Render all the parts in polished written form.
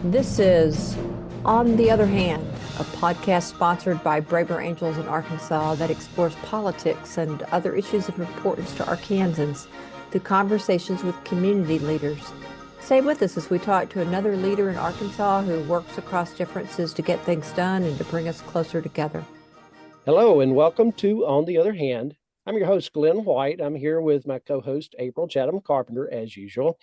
This is On the Other Hand, a podcast sponsored by Braver Angels in Arkansas that explores politics and other issues of importance to Arkansans through conversations with community leaders. Stay with us as we talk to another leader in Arkansas who works across differences to get things done and to bring us closer together. Hello and welcome to On the Other Hand. I'm your host, Glen White. I'm here with my co-host, April Chatham Carpenter, as usual.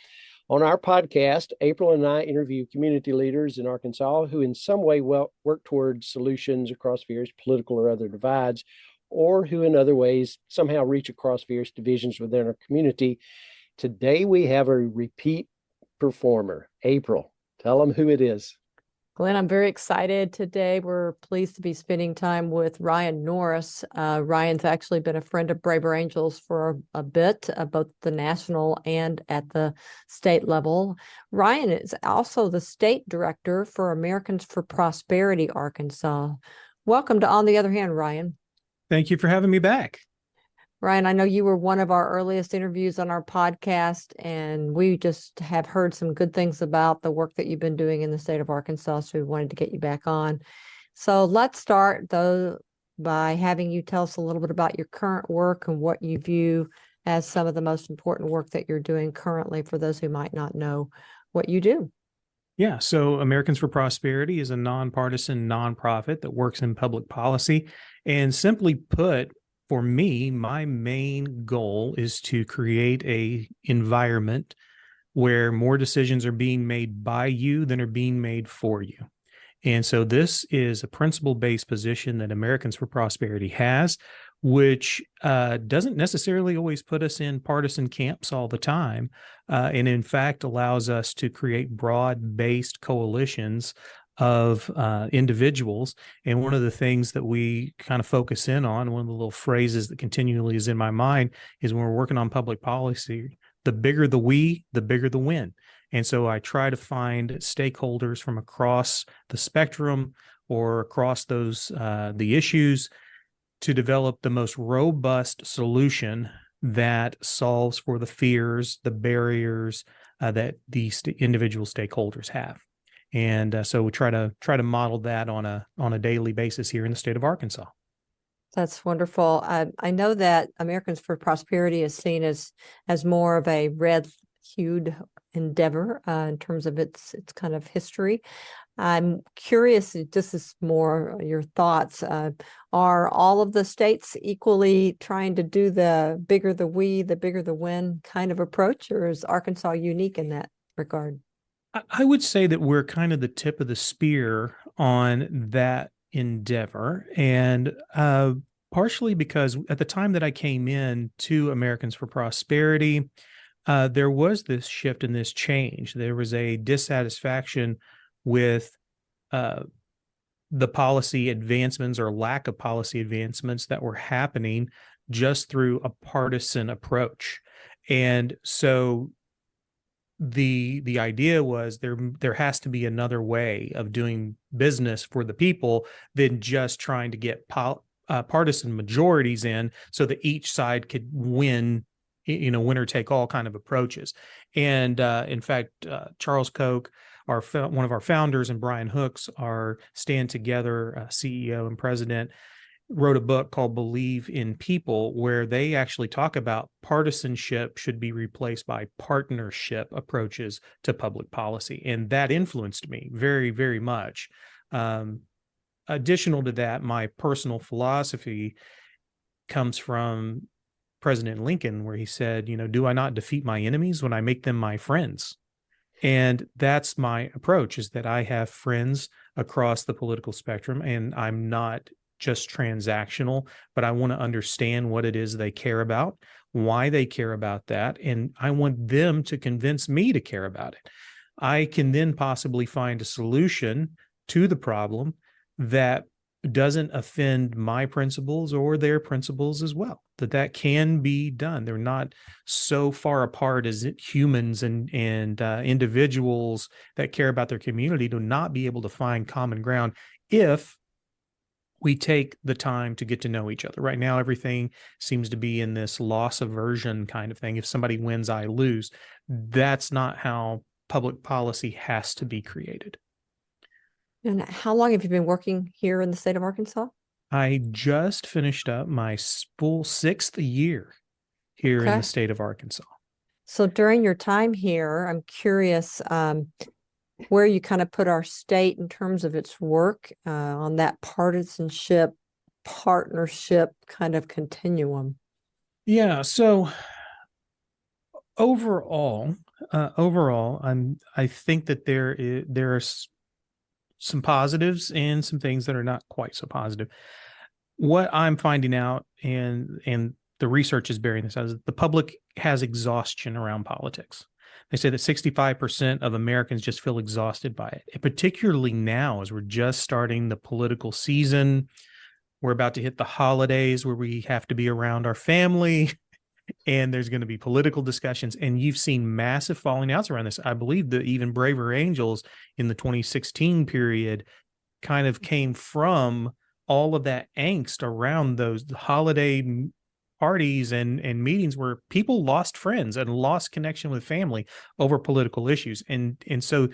On our podcast, April and I interview community leaders in Arkansas who in some way work towards solutions across various political or other divides, or who in other ways somehow reach across various divisions within our community. Today we have a repeat performer. April, tell them who it is. Glenn, I'm very excited today. We're pleased to be spending time with Ryan Norris. Ryan's actually been a friend of Braver Angels for a bit, both the national and at the state level. Ryan is also the state director for Americans for Prosperity Arkansas. Welcome to On the Other Hand, Ryan. Thank you for having me back. Ryan, I know you were one of our earliest interviews on our podcast, and we just have heard some good things about the work that you've been doing in the state of Arkansas, so we wanted to get you back on. So let's start, though, by having you tell us a little bit about your current work and what you view as some of the most important work that you're doing currently for those who might not know what you do. Yeah, so Americans for Prosperity is a nonpartisan nonprofit that works in public policy. And simply put, for me, my main goal is to create an environment where more decisions are being made by you than are being made for you. And so this is a principle-based position that Americans for Prosperity has, which doesn't necessarily always put us in partisan camps all the time, and in fact allows us to create broad-based coalitions of individuals. And one of the things that we kind of focus in on, one of the little phrases that continually is in my mind, is when we're working on public policy, the bigger the we, the bigger the win. And so I try to find stakeholders from across the spectrum or across those the issues to develop the most robust solution that solves for the fears, the barriers that these individual stakeholders have. And so we try to model that on a daily basis here in the state of Arkansas. That's wonderful. I know that Americans for Prosperity is seen as more of a red-hued endeavor in terms of its kind of history. I'm curious, this is more your thoughts. Are all of the states equally trying to do the bigger the we, the bigger the win kind of approach, or is Arkansas unique in that regard? I would say that we're kind of the tip of the spear on that endeavor. And partially because at the time that I came in to Americans for Prosperity, there was this shift and this change. There was a dissatisfaction with the policy advancements or lack of policy advancements that were happening just through a partisan approach. And so the idea was there has to be another way of doing business for the people than just trying to get partisan majorities in so that each side could win, winner take all kind of approaches. And in fact, Charles Koch, one of our founders, and Brian Hooks, our Stand Together CEO and president, wrote a book called Believe in People, where they actually talk about partisanship should be replaced by partnership approaches to public policy. And that influenced me very, very much. Additional to that, my personal philosophy comes from President Lincoln, where he said, do I not defeat my enemies when I make them my friends? And that's my approach, is that I have friends across the political spectrum, and I'm not just transactional, but I want to understand what it is they care about, why they care about that, and I want them to convince me to care about it. I can then possibly find a solution to the problem that doesn't offend my principles or their principles as well, that can be done. They're not so far apart as humans and individuals that care about their community to not be able to find common ground if we take the time to get to know each other. Right now, everything seems to be in this loss aversion kind of thing. If somebody wins, I lose. That's not how public policy has to be created. And how long have you been working here in the state of Arkansas? I just finished up my full 6th year here in the Okay. state of Arkansas. So during your time here, I'm curious where you kind of put our state in terms of its work on that partisanship, partnership kind of continuum. Yeah. So overall, I think that there are some positives and some things that are not quite so positive. What I'm finding out, and the research is bearing this out, is the public has exhaustion around politics. They say that 65% of Americans just feel exhausted by it, and particularly now as we're just starting the political season. We're about to hit the holidays where we have to be around our family, and there's going to be political discussions, and you've seen massive falling outs around this. I believe that even Braver Angels in the 2016 period kind of came from all of that angst around those holiday parties and meetings where people lost friends and lost connection with family over political issues. And so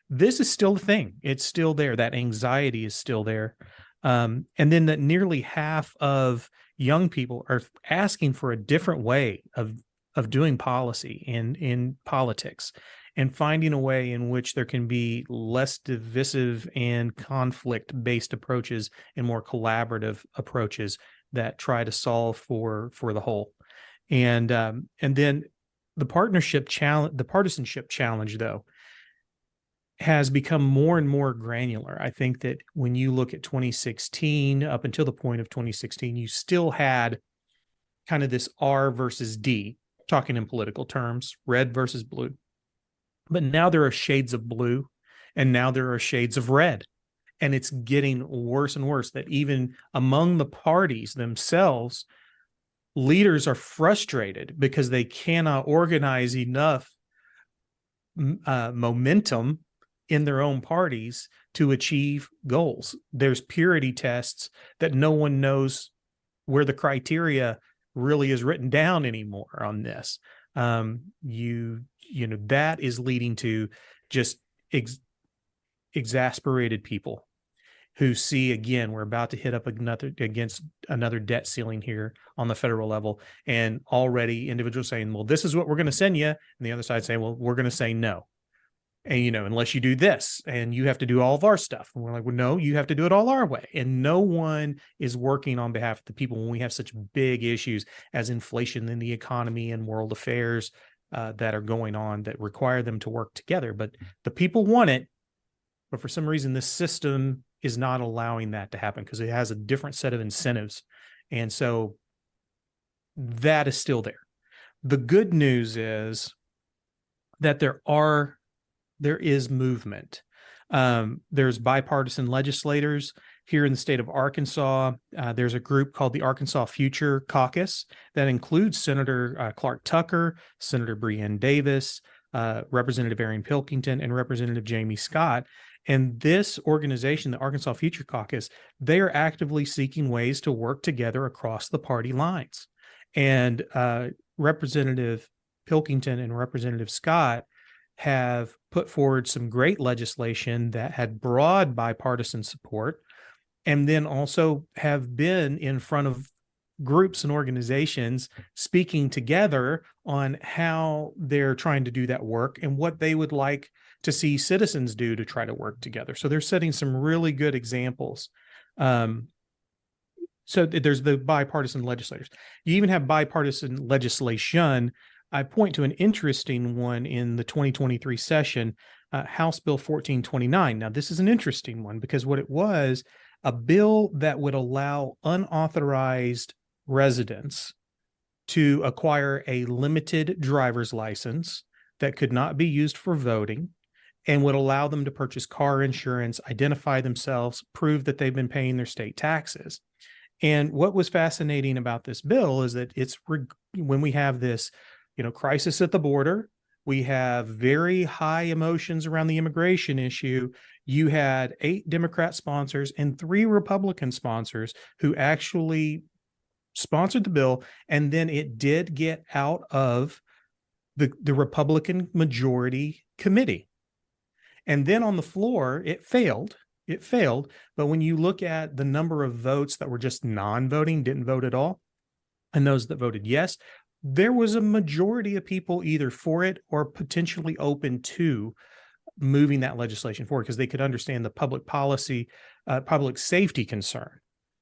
this is still a thing. It's still there. That anxiety is still there. And then that nearly half of young people are asking for a different way of doing policy in politics, and finding a way in which there can be less divisive and conflict-based approaches and more collaborative approaches that try to solve for the whole. And then the partisanship challenge, though, has become more and more granular. I think that when you look at 2016, up until the point of 2016, you still had kind of this R versus D, talking in political terms, red versus blue. But now there are shades of blue, and now there are shades of red. And it's getting worse and worse, that even among the parties themselves, leaders are frustrated because they cannot organize enough momentum in their own parties to achieve goals. There's purity tests that no one knows where the criteria really is written down anymore on this. That is leading to just exasperated people who see, again, we're about to hit up against another debt ceiling here on the federal level, and already individuals saying, well, this is what we're going to send you, and the other side saying, well, we're going to say no. And, unless you do this, and you have to do all of our stuff. And we're like, well, no, you have to do it all our way. And no one is working on behalf of the people when we have such big issues as inflation in the economy and world affairs that are going on that require them to work together. But the people want it, but for some reason, this system is not allowing that to happen because it has a different set of incentives. And so that is still there. The good news is that there is movement. There's bipartisan legislators here in the state of Arkansas. There's a group called the Arkansas Future Caucus that includes Senator Clark Tucker, Senator Breanne Davis, Representative Aaron Pilkington, and Representative Jamie Scott. And this organization, the Arkansas Future Caucus, they are actively seeking ways to work together across the party lines. And Representative Pilkington and Representative Scott have put forward some great legislation that had broad bipartisan support, and then also have been in front of groups and organizations speaking together on how they're trying to do that work and what they would like to see citizens do to try to work together. So they're setting some really good examples. So there's the bipartisan legislators. You even have bipartisan legislation. I point to an interesting one in the 2023 session, House Bill 1429. Now, this is an interesting one because what it was, a bill that would allow unauthorized residents to acquire a limited driver's license that could not be used for voting, and would allow them to purchase car insurance, identify themselves, prove that they've been paying their state taxes. And what was fascinating about this bill is that when we have this crisis at the border, we have very high emotions around the immigration issue. You had 8 Democrat sponsors and 3 Republican sponsors who actually sponsored the bill, and then it did get out of the Republican majority committee. And then on the floor, it failed. it failed. But when you look at the number of votes that were just non-voting, didn't vote at all, and those that voted yes, there was a majority of people either for it or potentially open to moving that legislation forward because they could understand the public policy, public safety concern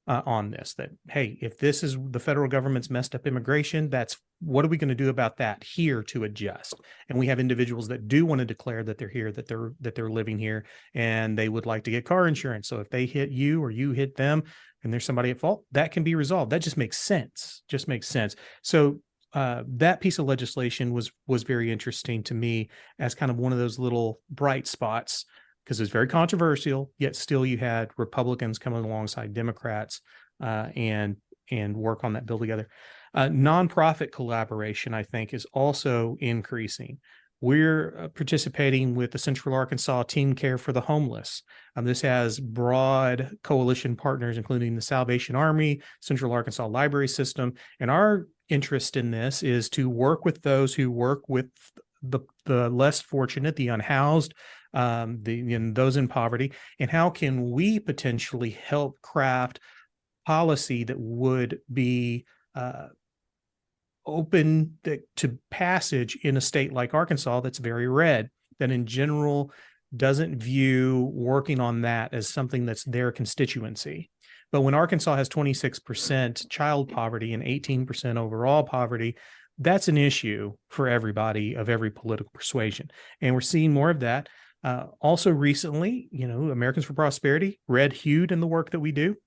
on this, that, hey, if this is the federal government's messed up immigration, what are we going to do about that here to adjust? And we have individuals that do want to declare that they're here, that they're living here, and they would like to get car insurance. So if they hit you or you hit them and there's somebody at fault, that can be resolved. That just makes sense. So that piece of legislation was very interesting to me as kind of one of those little bright spots, because it's very controversial, yet still you had Republicans coming alongside Democrats and work on that bill together. Nonprofit collaboration, I think, is also increasing. We're participating with the Central Arkansas Team Care for the Homeless. This has broad coalition partners, including the Salvation Army, Central Arkansas Library System, and our interest in this is to work with those who work with the less fortunate, the unhoused, those in poverty, and how can we potentially help craft policy that would be open to passage in a state like Arkansas that's very red, that in general doesn't view working on that as something that's their constituency. But when Arkansas has 26% child poverty and 18% overall poverty, that's an issue for everybody of every political persuasion. And we're seeing more of that. Also recently, Americans for Prosperity, red-hued in the work that we do.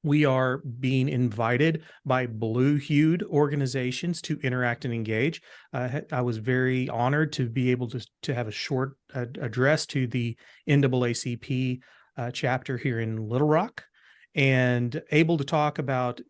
We are being invited by blue-hued organizations to interact and engage. I was very honored to be able to have a short address to the NAACP chapter here in Little Rock, and able to talk about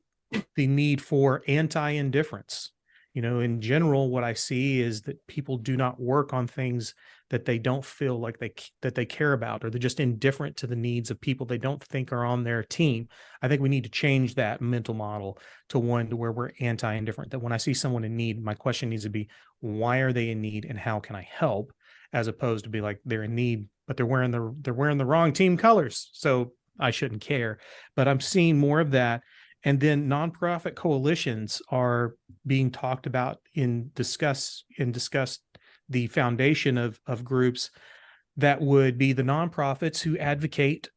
the need for anti-indifference. In general, what I see is that people do not work on things that they don't feel like that they care about, or they're just indifferent to the needs of people they don't think are on their team. I think we need to change that mental model to one to where we're anti-indifferent, that when I see someone in need, my question needs to be, why are they in need and how can I help? As opposed to be like, they're in need, but they're wearing the wrong team colors, so I shouldn't care. But I'm seeing more of that. And then nonprofit coalitions are being talked about and discussed the foundation of groups that would be the nonprofits who advocate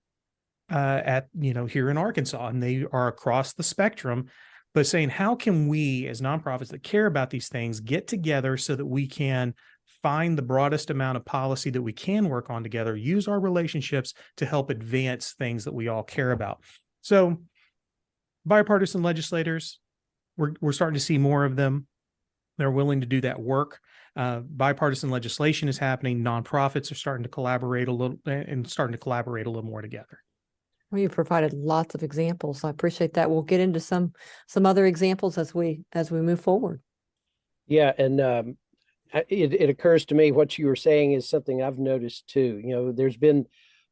here in Arkansas, and they are across the spectrum, but saying, how can we as nonprofits that care about these things get together so that we can find the broadest amount of policy that we can work on together, use our relationships to help advance things that we all care about. So bipartisan legislators, we're starting to see more of them. They're willing to do that work. Bipartisan legislation is happening. Nonprofits are starting to collaborate a little more together. Well, you provided lots of examples. I appreciate that. We'll get into some other examples as we move forward. Yeah, and it occurs to me what you were saying is something I've noticed too. There's been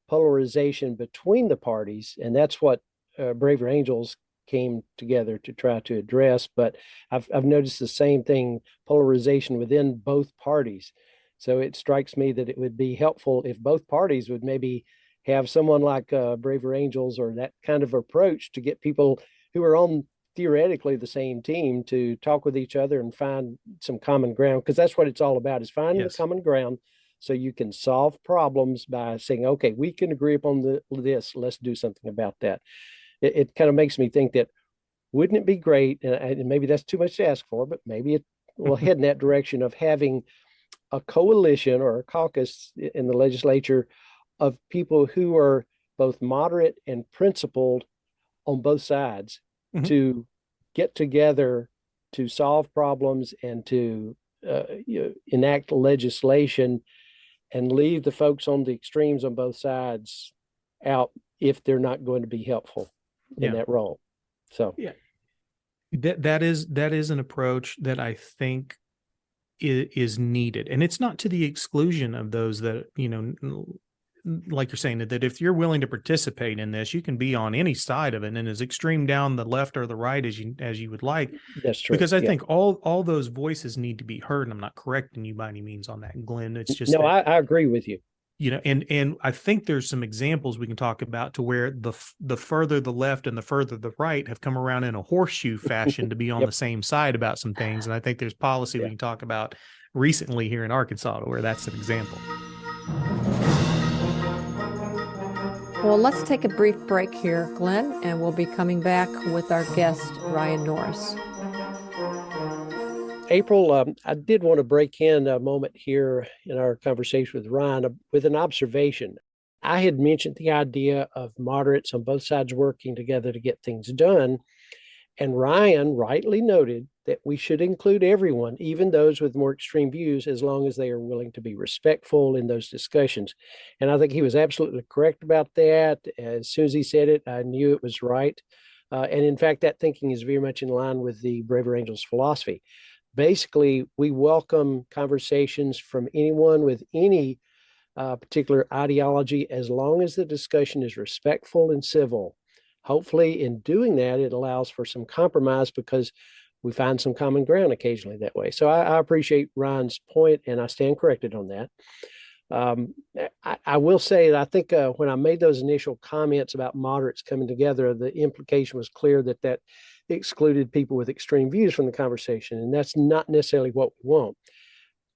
polarization between the parties, and that's what Braver Angels came together to try to address. But I've noticed the same thing, polarization within both parties. So it strikes me that it would be helpful if both parties would maybe have someone like Braver Angels or that kind of approach to get people who are on theoretically the same team to talk with each other and find some common ground, because that's what it's all about, is finding the common ground so you can solve problems by saying, okay, we can agree upon this, let's do something about that. It kind of makes me think that, wouldn't it be great, and maybe that's too much to ask for, but maybe it will head in that direction of having a coalition or a caucus in the legislature of people who are both moderate and principled on both sides, to get together to solve problems and to enact legislation, and leave the folks on the extremes on both sides out if they're not going to be helpful in that role. So that is an approach that I think is needed, and it's not to the exclusion of those that, like you're saying, that if you're willing to participate in this, you can be on any side of it and as extreme down the left or the right as you would like. That's true. Because I think all those voices need to be heard. And I'm not correcting you by any means on that, Glenn. It's just I agree with you. and I think there's some examples we can talk about to where the further the left and the further the right have come around in a horseshoe fashion to be on Yep. the same side about some things. And I think there's policy we can talk about recently here in Arkansas where that's an example. Well, let's take a brief break here, Glenn, and we'll be coming back with our guest, Ryan Norris. April, I did want to break in a moment here in our conversation with Ryan with an observation. I had mentioned the idea of moderates on both sides working together to get things done. And Ryan rightly noted that we should include everyone, even those with more extreme views, as long as they are willing to be respectful in those discussions. And I think he was absolutely correct about that. As soon as he said it, I knew it was right. And in fact, that thinking is very much in line with the Braver Angels philosophy. Basically, we welcome conversations from anyone with any particular ideology as long as the discussion is respectful and civil. Hopefully, in doing that, it allows for some compromise because we find some common ground occasionally that way. So I appreciate Ryan's point, and I stand corrected on that. I will say that I think when I made those initial comments about moderates coming together, the implication was clear that excluded people with extreme views from the conversation, and that's not necessarily what we want.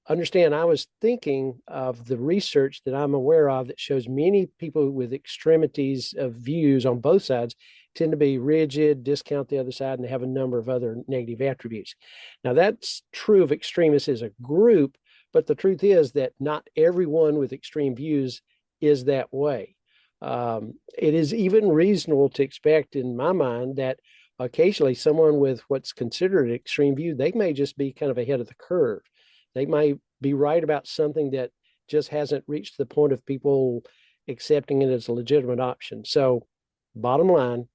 Understand, I was thinking of the research that I'm aware of that shows many people with extremities of views on both sides tend to be rigid, discount the other side, and have a number of other negative attributes. Now, that's true of extremists as a group, but the truth is that not everyone with extreme views is that way. It is even reasonable to expect, in my mind, that occasionally someone with what's considered an extreme view, they may just be kind of ahead of the curve. They might be right about something that just hasn't reached the point of people accepting it as a legitimate option. So, bottom line,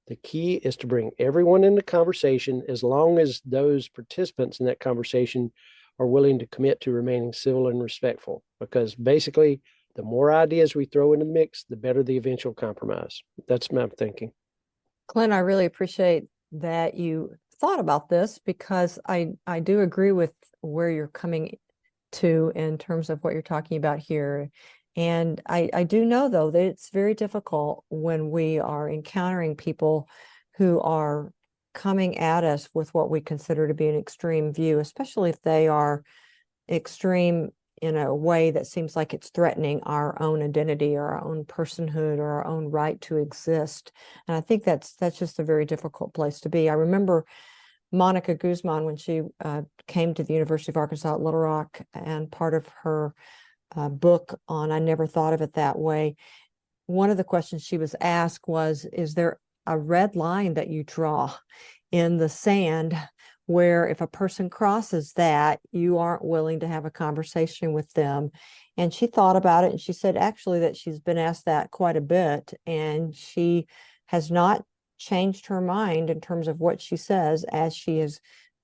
the key is to bring everyone in the conversation as long as those participants in that conversation are willing to commit to remaining civil and respectful. Because basically, the more ideas we throw in the mix, the better the eventual compromise. That's my thinking. Glenn, I really appreciate that you thought about this because I do agree with where you're coming to in terms of what you're talking about here. And I do know, though, that it's very difficult when we are encountering people who are coming at us with what we consider to be an extreme view, especially if they are extreme in a way that seems like it's threatening our own identity or our own personhood or our own right to exist. And I think that's just a very difficult place to be. I remember Monica Guzman when she came to the University of Arkansas at Little Rock, and part of her book on I Never Thought of It That Way, one of the questions she was asked was, is there a red line that you draw in the sand where if a person crosses that, you aren't willing to have a conversation with them? And she thought about it, and she said actually that she's been asked that quite a bit, and she has not changed her mind in terms of what she says as she has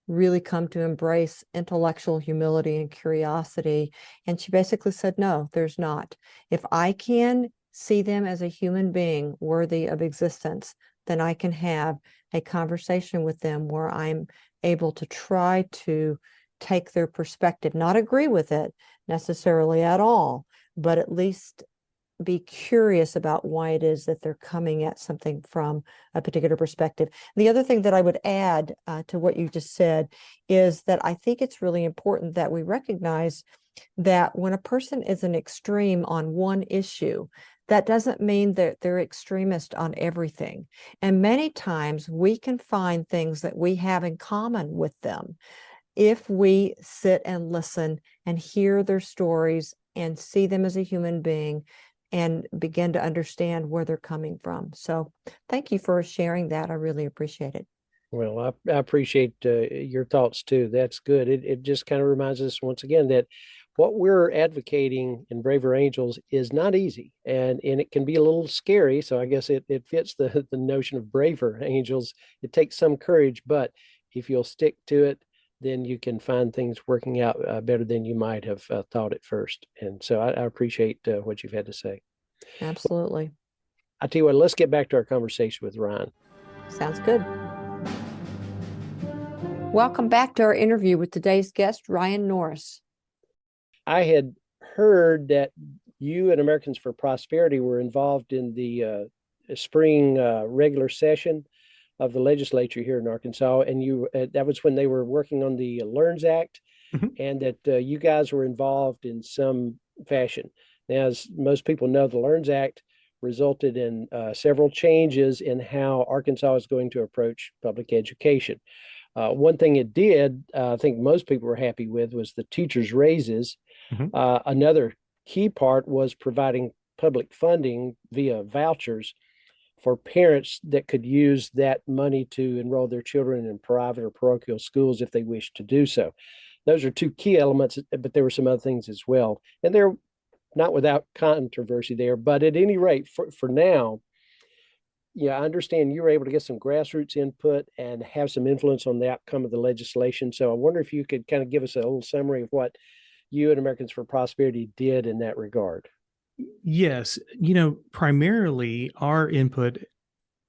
really come to embrace intellectual humility and curiosity. And she basically said, no, there's not. If I can see them as a human being worthy of existence, then I can have a conversation with them where I'm able to try to take their perspective, not agree with it necessarily at all, but at least be curious about why it is that they're coming at something from a particular perspective. The other thing that I would add to what you just said is that I think it's really important that we recognize that when a person is an extreme on one issue, that doesn't mean that they're extremist on everything. And many times we can find things that we have in common with them if we sit and listen and hear their stories and see them as a human being and begin to understand where they're coming from. So thank you for sharing that. I really appreciate it. Well, I appreciate your thoughts too. That's good. It just kind of reminds us once again that what we're advocating in Braver Angels is not easy, and it can be a little scary. So I guess it fits the notion of Braver Angels. It takes some courage, but if you'll stick to it, then you can find things working out better than you might have thought at first. And so I appreciate what you've had to say. Absolutely. I tell you what, let's get back to our conversation with Ryan. Sounds good. Welcome back to our interview with today's guest, Ryan Norris. I had heard that you and Americans for Prosperity were involved in the spring regular session of the legislature here in Arkansas, and you that was when they were working on the LEARNS Act, and that you guys were involved in some fashion. Now, as most people know, the LEARNS Act resulted in several changes in how Arkansas is going to approach public education. One thing it did, I think most people were happy with, was the teachers' raises. Another key part was providing public funding via vouchers for parents that could use that money to enroll their children in private or parochial schools if they wish to do so. Those are two key elements, but there were some other things as well. And they're not without controversy there. But at any rate, for now, yeah, I understand you were able to get some grassroots input and have some influence on the outcome of the legislation. So I wonder if you could kind of give us a little summary of what you and Americans for Prosperity did in that regard. Yes. Primarily our input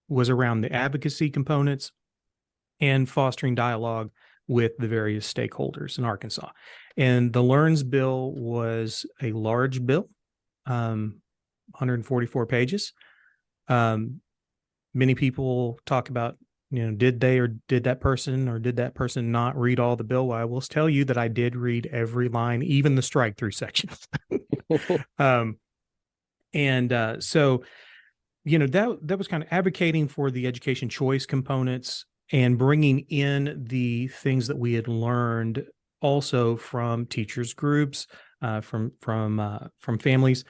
was around the advocacy components and fostering dialogue with the various stakeholders in Arkansas. And the LEARNS bill was a large bill, 144 pages. Many people talk about, did that person not read all the bill? Well, I will tell you that I did read every line, even the strike through sections. So, that was kind of advocating for the education choice components and bringing in the things that we had learned also from teachers groups, from families.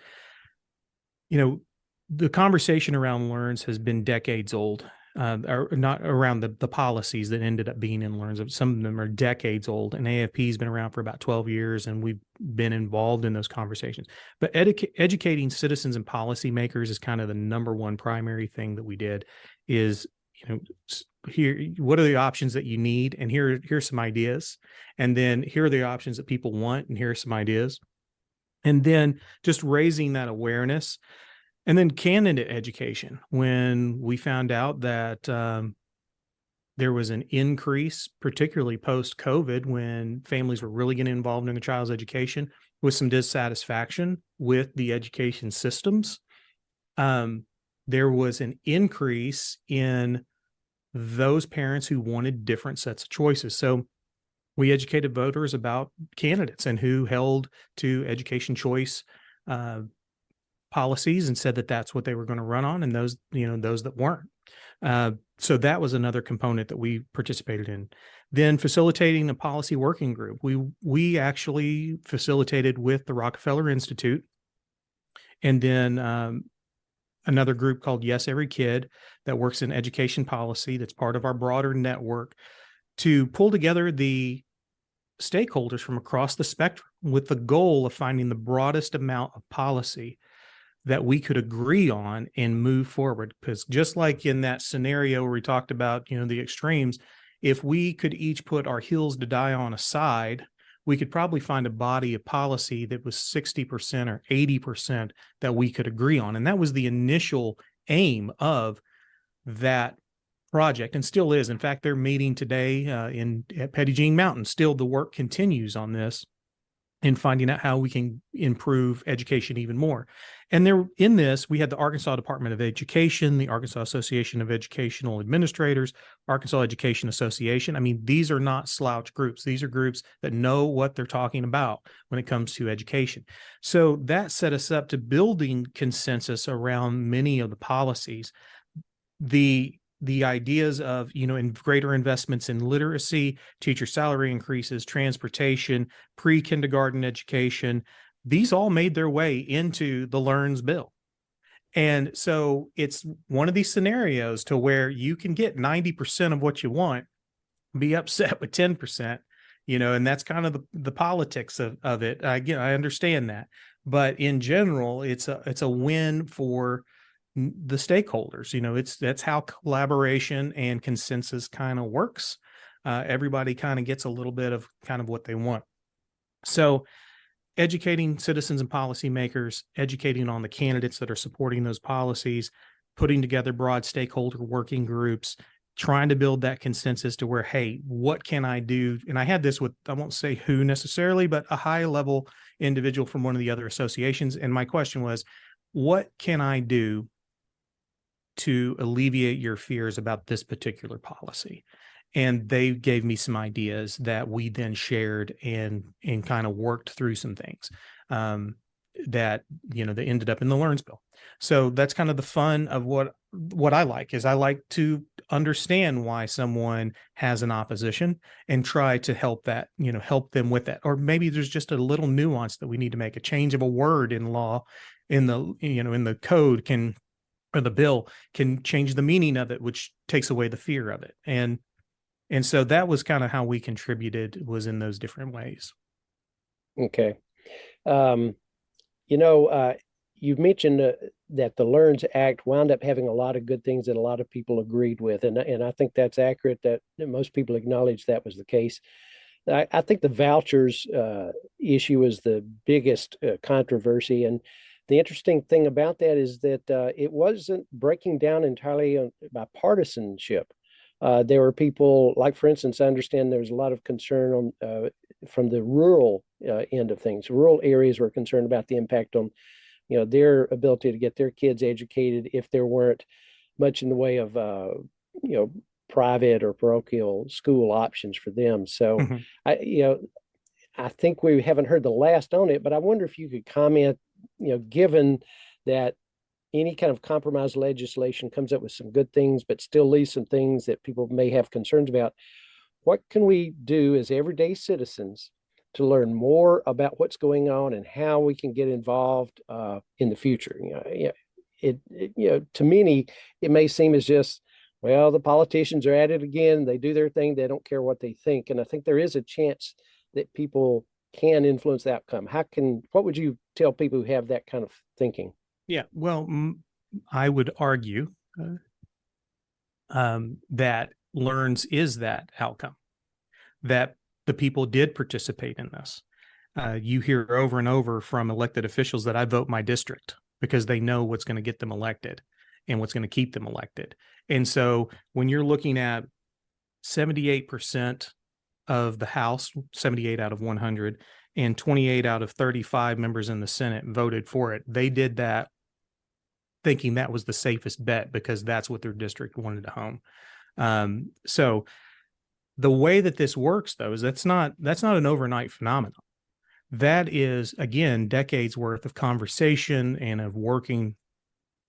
The conversation around LEARNS has been decades old, or not around the policies that ended up being in LEARNS. Some of them are decades old, and AFP has been around for about 12 years, and we've been involved in those conversations. But educating citizens and policymakers is kind of the number one primary thing that we did is, here, what are the options that you need? And here's some ideas. And then here are the options that people want, and here are some ideas. And then just raising that awareness. And then candidate education, when we found out that there was an increase, particularly post-COVID, when families were really getting involved in their child's education, with some dissatisfaction with the education systems, there was an increase in those parents who wanted different sets of choices. So we educated voters about candidates and who held to education choice policies and said that that's what they were going to run on, and those that weren't. So that was another component that we participated in. Then facilitating a policy working group. We actually facilitated with the Rockefeller Institute, and then another group called Yes Every Kid that works in education policy, that's part of our broader network, to pull together the stakeholders from across the spectrum with the goal of finding the broadest amount of policy that we could agree on and move forward. Because just like in that scenario where we talked about, the extremes, if we could each put our heels to die on aside, we could probably find a body of policy that was 60% or 80% that we could agree on. And that was the initial aim of that project, and still is. In fact, they're meeting today at Petit Jean Mountain. Still, the work continues on this and finding out how we can improve education even more. And there, in this, we had the Arkansas Department of Education, the Arkansas Association of Educational Administrators, Arkansas Education Association. I mean, these are not slouch groups. These are groups that know what they're talking about when it comes to education. So that set us up to building consensus around many of the policies. The ideas of, in greater investments in literacy, teacher salary increases, transportation, pre-kindergarten education, these all made their way into the LEARNS bill. And so it's one of these scenarios to where you can get 90% of what you want, be upset with 10%, and that's kind of the politics of it. I understand that. But in general, it's a win for the stakeholders. That's how collaboration and consensus kind of works. Everybody kind of gets a little bit of kind of what they want. So educating citizens and policymakers, educating on the candidates that are supporting those policies, putting together broad stakeholder working groups, trying to build that consensus to where, hey, what can I do? And I had this with, I won't say who necessarily, but a high level individual from one of the other associations. And my question was, what can I do to alleviate your fears about this particular policy? And they gave me some ideas that we then shared and kind of worked through some things that, they ended up in the Learns bill. So that's kind of the fun of what I like is I like to understand why someone has an opposition and try to help them with that. Or maybe there's just a little nuance that we need to make. A change of a word in law in the code or the bill can change the meaning of it, which takes away the fear of it. And so that was kind of how we contributed, was in those different ways. Okay. You've mentioned that the Learns Act wound up having a lot of good things that a lot of people agreed with. And I think that's accurate, that most people acknowledge that was the case. I think the vouchers issue is the biggest controversy. And the interesting thing about that is that it wasn't breaking down entirely by partisanship. There were people, like, for instance, I understand there's a lot of concern from the rural end of things. Rural areas were concerned about the impact on, their ability to get their kids educated if there weren't much in the way of, private or parochial school options for them. So, I think we haven't heard the last on it, but I wonder if you could comment, given that any kind of compromise legislation comes up with some good things, but still leaves some things that people may have concerns about. What can we do as everyday citizens to learn more about what's going on and how we can get involved in the future? To many, it may seem as just, well, the politicians are at it again. They do their thing. They don't care what they think. And I think there is a chance that people can influence the outcome. What would you tell people who have that kind of thinking? Yeah, well, I would argue that Learns is that outcome, that the people did participate in this. You hear over and over from elected officials that I vote my district because they know what's going to get them elected and what's going to keep them elected. And so when you're looking at 78% of the House, 78 out of 100, and 28 out of 35 members in the Senate voted for it, they did that thinking that was the safest bet because that's what their district wanted to home. So the way that this works, though, is that's not an overnight phenomenon. That is, again, decades worth of conversation and of working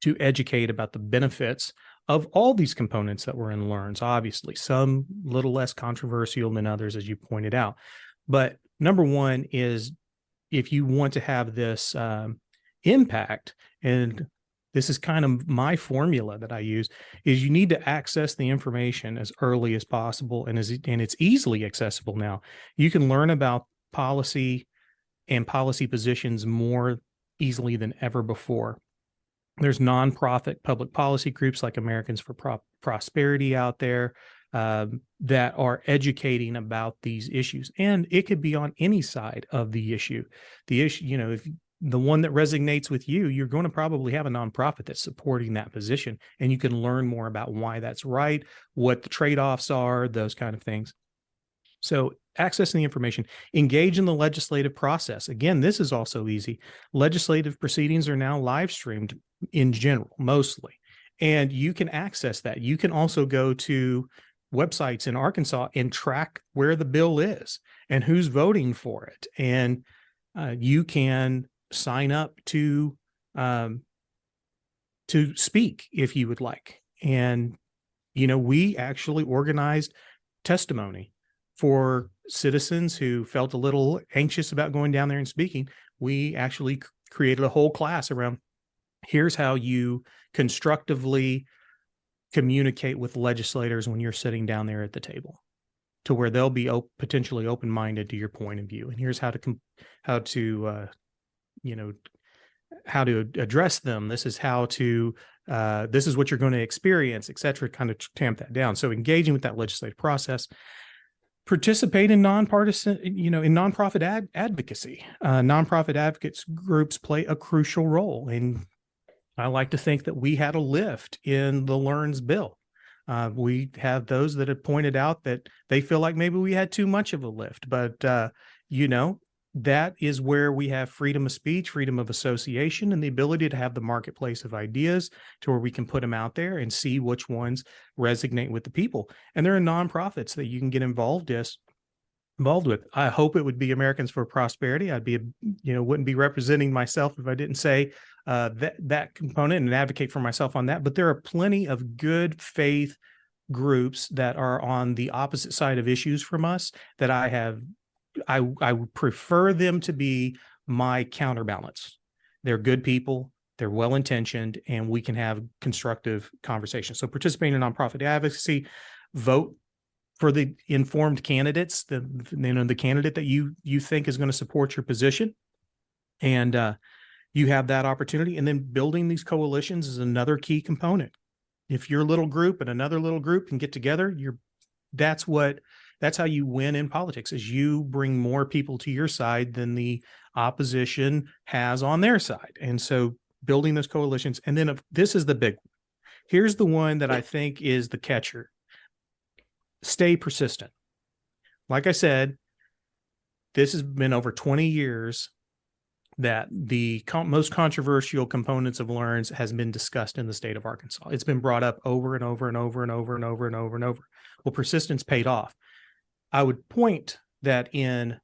to educate about the benefits of all these components that were in Learns. Obviously, some a little less controversial than others, as you pointed out. But number one is, if you want to have this impact, and this is kind of my formula that I use, is you need to access the information as early as possible, and it's easily accessible now. You can learn about policy and policy positions more easily than ever before. There's nonprofit public policy groups like Americans for Prosperity out there that are educating about these issues, and it could be on any side of the issue. The issue, if the one that resonates with you, you're going to probably have a nonprofit that's supporting that position, and you can learn more about why that's right, what the trade-offs are, those kind of things. So accessing the information, engage in the legislative process. Again, this is also easy. Legislative proceedings are now live streamed in general, mostly, and you can access that. You can also go to websites in Arkansas and track where the bill is and who's voting for it. And you can sign up to speak if you would like. And, we actually organized testimony for citizens who felt a little anxious about going down there and speaking. We actually created a whole class around, here's how you constructively communicate with legislators when you're sitting down there at the table, to where they'll be potentially open-minded to your point of view. And here's how to address them. This is this is what you're going to experience, et cetera, kind of tamp that down. So engaging with that legislative process. Participate in nonpartisan, in nonprofit advocacy. Nonprofit advocates groups play a crucial role. And I like to think that we had a lift in the Learns bill. We have those that have pointed out that they feel like maybe we had too much of a lift, but that is where we have freedom of speech, freedom of association, and the ability to have the marketplace of ideas to where we can put them out there and see which ones resonate with the people. And there are nonprofits that you can get involved with. I hope it would be Americans for Prosperity. Wouldn't be representing myself if I didn't say that component and advocate for myself on that. But there are plenty of good faith groups that are on the opposite side of issues from us that I would prefer them to be my counterbalance. They're good people, they're well-intentioned, and we can have constructive conversations. So participate in nonprofit advocacy, vote for the informed candidates, the candidate that you think is going to support your position. And you have that opportunity. And then building these coalitions is another key component. If your little group and another little group can get together, that's how you win in politics, is you bring more people to your side than the opposition has on their side. And so building those coalitions. And then this is the big one. Here's the one that I think is the catcher. Stay persistent. Like I said, this has been over 20 years that the most controversial components of LEARNs has been discussed in the state of Arkansas. It's been brought up over and over and over and over and over and over and over. Well, persistence paid off. I would point that in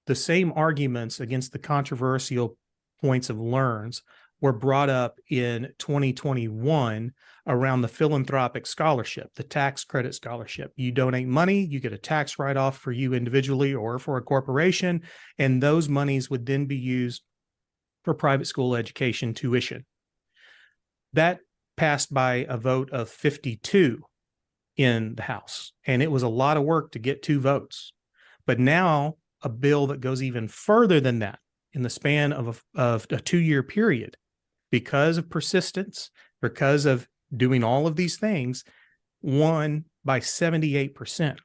the same arguments against the controversial points of LEARNs were brought up in 2021 around the philanthropic scholarship, the tax credit scholarship. You donate money, you get a tax write-off for you individually or for a corporation, and those monies would then be used for private school education tuition. That passed by a vote of 52 in the House, and it was a lot of work to get 2 votes. But now a bill that goes even further than that in the span of a 2-year period, because of persistence, because of doing all of these things, won by 78%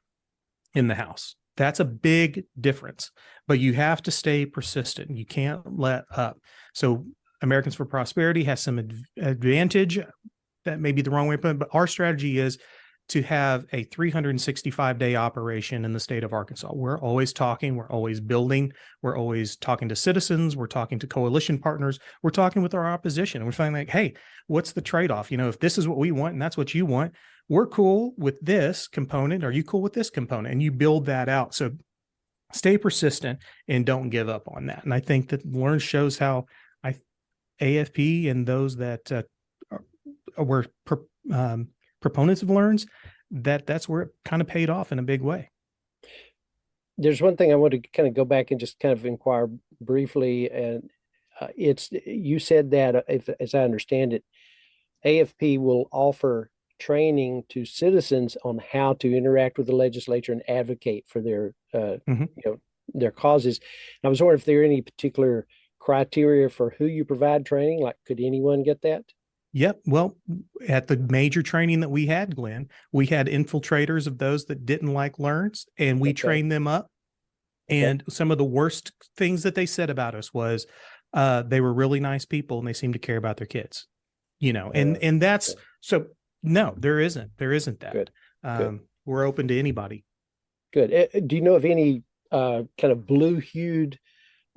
in the House. That's a big difference, but you have to stay persistent. You can't let up. So Americans for Prosperity has some advantage. That may be the wrong way to put it, but our strategy is to have a 365-day operation in the state of Arkansas. We're always talking, we're always building, we're always talking to citizens, we're talking to coalition partners, we're talking with our opposition, and we're finding like, hey, what's the trade-off? If this is what we want and that's what you want, we're cool with this component. Are you cool with this component? And you build that out. So stay persistent and don't give up on that. And I think that LEARN shows how AFP and those that were proponents of LEARNs, that's where it kind of paid off in a big way. There's one thing I want to kind of go back and just kind of inquire briefly, and you said that as I understand it, AFP will offer training to citizens on how to interact with the legislature and advocate for their their causes. And I was wondering if there are any particular criteria for who you provide training. Like, could anyone get that? Yep. Well, at the major training that we had, Glenn, we had infiltrators of those that didn't like LEARNs, and we trained them up. And some of the worst things that they said about us was they were really nice people and they seemed to care about their kids, and that's so no, there isn't that. Good. We're open to anybody. Good. Do you know of any kind of blue-hued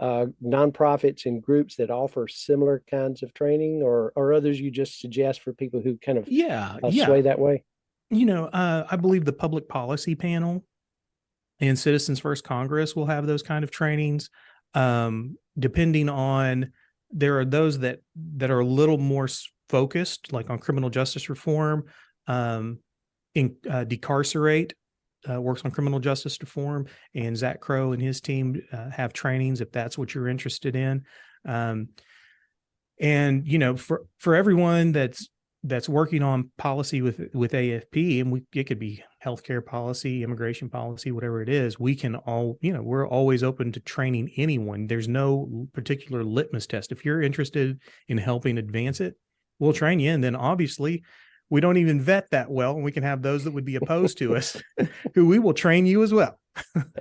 nonprofits and groups that offer similar kinds of training, or others you just suggest for people who kind of sway that way? I believe the Public Policy Panel and Citizens First Congress will have those kind of trainings. Depending on, there are those that are a little more focused, like on criminal justice reform, Decarcerate works on criminal justice reform, and Zach Crow and his team have trainings if that's what you're interested in. And for everyone that's working on policy with AFP, and it could be healthcare policy, immigration policy, whatever it is, we can all, we're always open to training anyone. There's no particular litmus test. If you're interested in helping advance it, we'll train you. And then obviously we don't even vet that well, and we can have those that would be opposed to us who we will train you as well.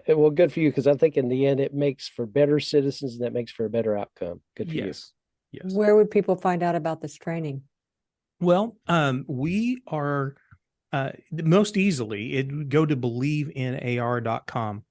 Well, good for you, because I think in the end it makes for better citizens, and that makes for a better outcome. Good for you. Yes. Where would people find out about this training? Well, we are Most easily, it would go to believeinaar.com.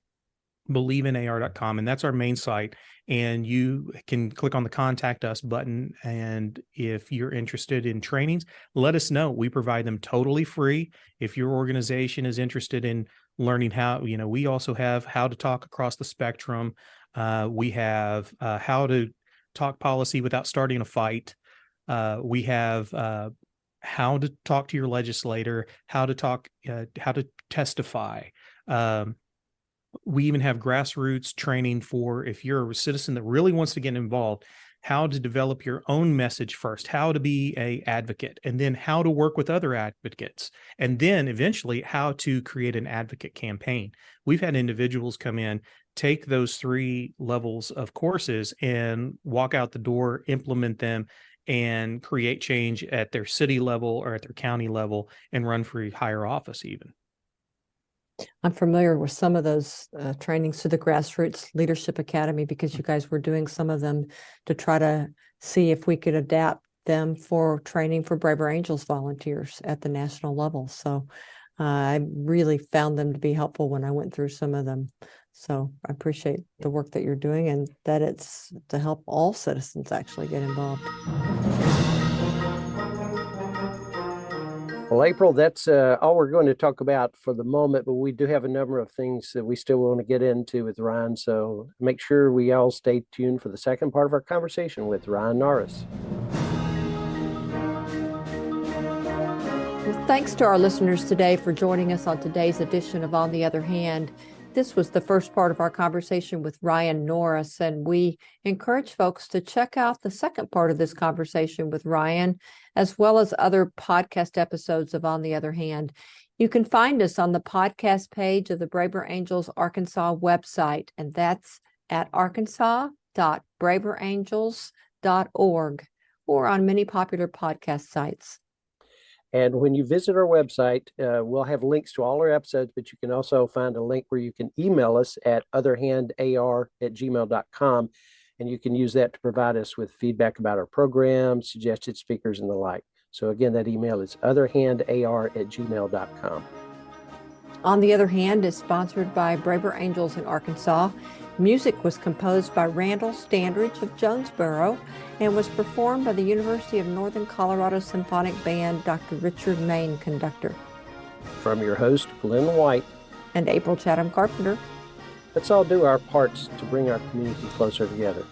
believeinaar.com, and that's our main site. And you can click on the contact us button. And if you're interested in trainings, let us know. We provide them totally free. If your organization is interested in learning how, we also have how to talk across the spectrum. We have how to talk policy without starting a fight. We have how to talk to your legislator, how to testify. We even have grassroots training for if you're a citizen that really wants to get involved, how to develop your own message first, how to be an advocate, and then how to work with other advocates, and then eventually how to create an advocate campaign. We've had individuals come in, take those 3 levels of courses and walk out the door, implement them, and create change at their city level or at their county level and run for higher office even. I'm familiar with some of those trainings through the Grassroots Leadership Academy because you guys were doing some of them to try to see if we could adapt them for training for Braver Angels volunteers at the national level. So I really found them to be helpful when I went through some of them. So I appreciate the work that you're doing and that it's to help all citizens actually get involved. Well, April, that's all we're going to talk about for the moment, but we do have a number of things that we still want to get into with Ryan. So make sure we all stay tuned for the second part of our conversation with Ryan Norris. Well, thanks to our listeners today for joining us on today's edition of On the Other Hand. This was the first part of our conversation with Ryan Norris, and we encourage folks to check out the second part of this conversation with Ryan, as well as other podcast episodes of On the Other Hand. You can find us on the podcast page of the Braver Angels Arkansas website, and that's at arkansas.braverangels.org, or on many popular podcast sites. And when you visit our website, we'll have links to all our episodes, but you can also find a link where you can email us at otherhandar@gmail.com. And you can use that to provide us with feedback about our program, suggested speakers, and the like. So again, that email is otherhandar@gmail.com. On the Other Hand is sponsored by Braver Angels in Arkansas. Music was composed by Randall Standridge of Jonesboro and was performed by the University of Northern Colorado Symphonic Band, Dr. Richard Main, conductor. From your host, Glen White. And April Chatham Carpenter. Let's all do our parts to bring our community closer together.